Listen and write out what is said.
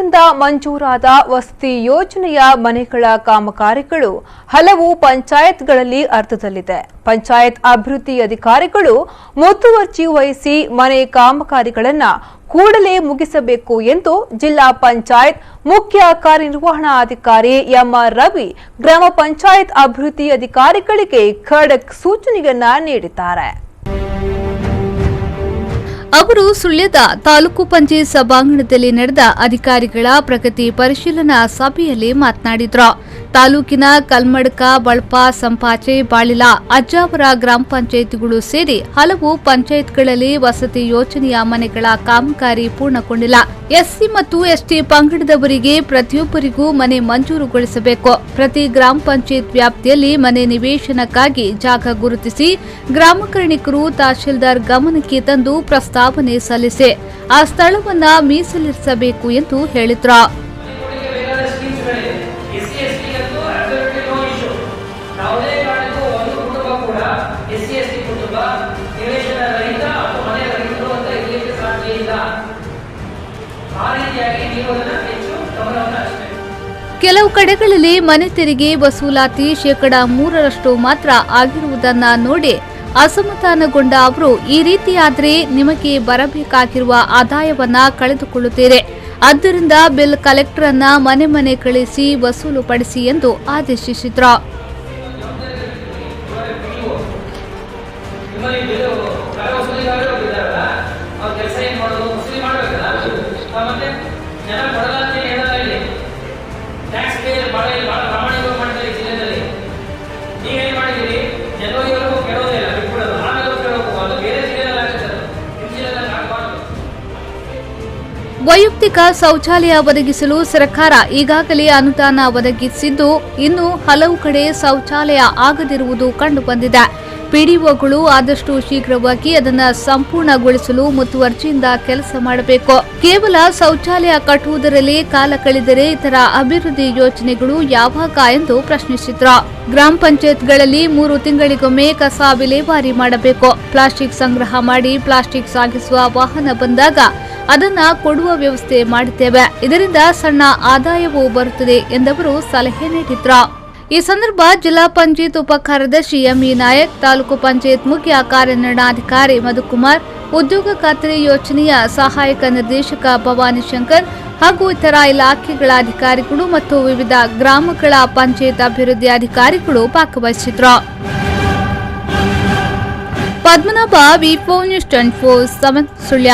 ಸರ್ಕಾರದಿಂದ ಮಂಜೂರಾದ ವಸತಿ ಯೋಜನೆಯ ಮನೆಗಳ ಕಾಮಗಾರಿಗಳು ಹಲವು ಪಂಚಾಯತ್ಗಳಲ್ಲಿ ಅರ್ಧದಲ್ಲಿದೆ. ಪಂಚಾಯತ್ ಅಭಿವೃದ್ಧಿ ಅಧಿಕಾರಿಗಳು ಮುತುವರ್ಜಿ ವಹಿಸಿ ಮನೆ ಕಾಮಗಾರಿಗಳನ್ನು ಕೂಡಲೇ ಮುಗಿಸಬೇಕು ಎಂದು ಜಿಲ್ಲಾ ಪಂಚಾಯತ್ ಮುಖ್ಯ ಕಾರ್ಯನಿರ್ವಹಣಾಧಿಕಾರಿ ಎಂಆರ್ ರವಿ ಗ್ರಾಮ ಪಂಚಾಯತ್ ಅಭಿವೃದ್ಧಿ ಅಧಿಕಾರಿಗಳಿಗೆ ಖಡಕ್ ಸೂಚನೆಯನ್ನ ನೀಡಿದ್ದಾರೆ. ಅವರು ಸುಳ್ಯದ ತಾಲೂಕು ಪಂಚಾಯತ್ ಸಭಾಂಗಣದಲ್ಲಿ ನಡೆದ ಅಧಿಕಾರಿಗಳ ಪ್ರಗತಿ ಪರಿಶೀಲನಾ ಸಭೆಯಲ್ಲಿ ಮಾತನಾಡಿದರು. ತಾಲೂಕಿನ ಕಲ್ಮಡ್ಕ, ಬಳಪ, ಸಂಪಾಚೆ, ಬಾಳಿಲ, ಅಜ್ಜಾವರ ಗ್ರಾಮ ಪಂಚಾಯಿತಿಗಳು ಸೇರಿ ಹಲವು ಪಂಚಾಯತ್ಗಳಲ್ಲಿ ವಸತಿ ಯೋಜನೆಯ ಮನೆಗಳ ಕಾಮಗಾರಿ ಪೂರ್ಣಗೊಂಡಿಲ್ಲ. ಎಸ್ಸಿ ಮತ್ತು ಎಸ್ಟಿ ಪಂಗಡದವರಿಗೆ ಪ್ರತಿಯೊಬ್ಬರಿಗೂ ಮನೆ ಮಂಜೂರುಗೊಳಿಸಬೇಕು. ಪ್ರತಿ ಗ್ರಾಮ ಪಂಚಾಯತ್ ವ್ಯಾಪ್ತಿಯಲ್ಲಿ ಮನೆ ನಿವೇಶನಕ್ಕಾಗಿ ಜಾಗ ಗುರುತಿಸಿ ಗ್ರಾಮಕರ್ಣಿಕರು ತಹಶೀಲ್ದಾರ್ ಗಮನಕ್ಕೆ ತಂದು ಪ್ರಸ್ತಾವನೆ ಸಲ್ಲಿಸಿ ಆ ಸ್ಥಳವನ್ನ ಮೀಸಲಿರಿಸಬೇಕು ಎಂದು ಹೇಳಿದ್ರು. ಕೆಲವು ಕಡೆಗಳಲ್ಲಿ ಮನೆ ತೆರಿಗೆ ವಸೂಲಾತಿ 3% ಮಾತ್ರ ಆಗಿರುವುದನ್ನ ನೋಡಿ ಅಸಮಾಧಾನಗೊಂಡ ಅವರು, ಈ ರೀತಿಯಾದರೆ ನಿಮಗೆ ಬರಬೇಕಾಗಿರುವ ಆದಾಯವನ್ನ ಕಳೆದುಕೊಳ್ಳುತ್ತೀರಿ. ಆದ್ದರಿಂದ ಬಿಲ್ ಕಲೆಕ್ಟರ್ ಅನ್ನ ಮನೆ ಮನೆ ಕಳಿಸಿ ವಸೂಲು ಪಡಿಸಿ ಎಂದು ಆದೇಶಿಸಿದ್ರು. ವೈಯಕ್ತಿಕ ಶೌಚಾಲಯ ಒದಗಿಸಲು ಸರ್ಕಾರ ಈಗಾಗಲೇ ಅನುದಾನ ಒದಗಿಸಿದ್ದು, ಇನ್ನು ಹಲವು ಕಡೆ ಶೌಚಾಲಯ ಆಗದಿರುವುದು ಕಂಡುಬಂದಿದೆ. ಪಿಡಿಒಗಳು ಆದಷ್ಟು ಶೀಘ್ರವಾಗಿ ಅದನ್ನು ಸಂಪೂರ್ಣಗೊಳಿಸಲು ಮುತುವರ್ಜಿಯಿಂದ ಕೆಲಸ ಮಾಡಬೇಕು. ಕೇವಲ ಶೌಚಾಲಯ ಕಟ್ಟುವುದರಲ್ಲಿ ಕಾಲ ಕಳೆದರೆ ಇತರ ಅಭಿವೃದ್ಧಿ ಯೋಜನೆಗಳು ಯಾವಾಗ ಎಂದು ಪ್ರಶ್ನಿಸಿದ್ರು. ಗ್ರಾಮ ಪಂಚಾಯತ್ಗಳಲ್ಲಿ 3 ತಿಂಗಳಿಗೊಮ್ಮೆ ಕಸ ವಿಲೇವಾರಿ ಮಾಡಬೇಕು. ಪ್ಲಾಸ್ಟಿಕ್ ಸಂಗ್ರಹ ಮಾಡಿ ಪ್ಲಾಸ್ಟಿಕ್ ಸಾಗಿಸುವ ವಾಹನ ಬಂದಾಗ ಅದನ್ನ ಕೊಡುವ ವ್ಯವಸ್ಥೆ ಮಾಡಿದ್ದೇವೆ. ಇದರಿಂದ ಸಣ್ಣ ಆದಾಯವೂ ಬರುತ್ತದೆ ಎಂದವರು ಸಲಹೆ ನೀಡಿದ್ರು. ಈ ಸಂದರ್ಭ ಜಿಲ್ಲಾ ಪಂಚಾಯತ್ ಉಪ ಕಾರ್ಯದರ್ಶಿ ಎಂಇ ನಾಯಕ್, ತಾಲೂಕು ಪಂಚಾಯತ್ ಮುಖ್ಯ ಕಾರ್ಯನಿರ್ವಹಣಾಧಿಕಾರಿ ಮಧುಕುಮಾರ್, ಉದ್ಯೋಗ ಖಾತ್ರಿ ಯೋಜನೆಯ ಸಹಾಯಕ ನಿರ್ದೇಶಕ ಭವಾನಿ ಶಂಕರ್ ಹಾಗೂ ಇತರ ಇಲಾಖೆಗಳ ಅಧಿಕಾರಿಗಳು ಮತ್ತು ವಿವಿಧ ಗ್ರಾಮಗಳ ಪಂಚಾಯತ್ ಅಭಿವೃದ್ಧಿ ಅಧಿಕಾರಿಗಳು ಭಾಗವಹಿಸಿದ್ರು. ಪದ್ಮನಾಭ, ವಿ4 ನ್ಯೂಸ್ 24/7 ಸುಳ್ಯ.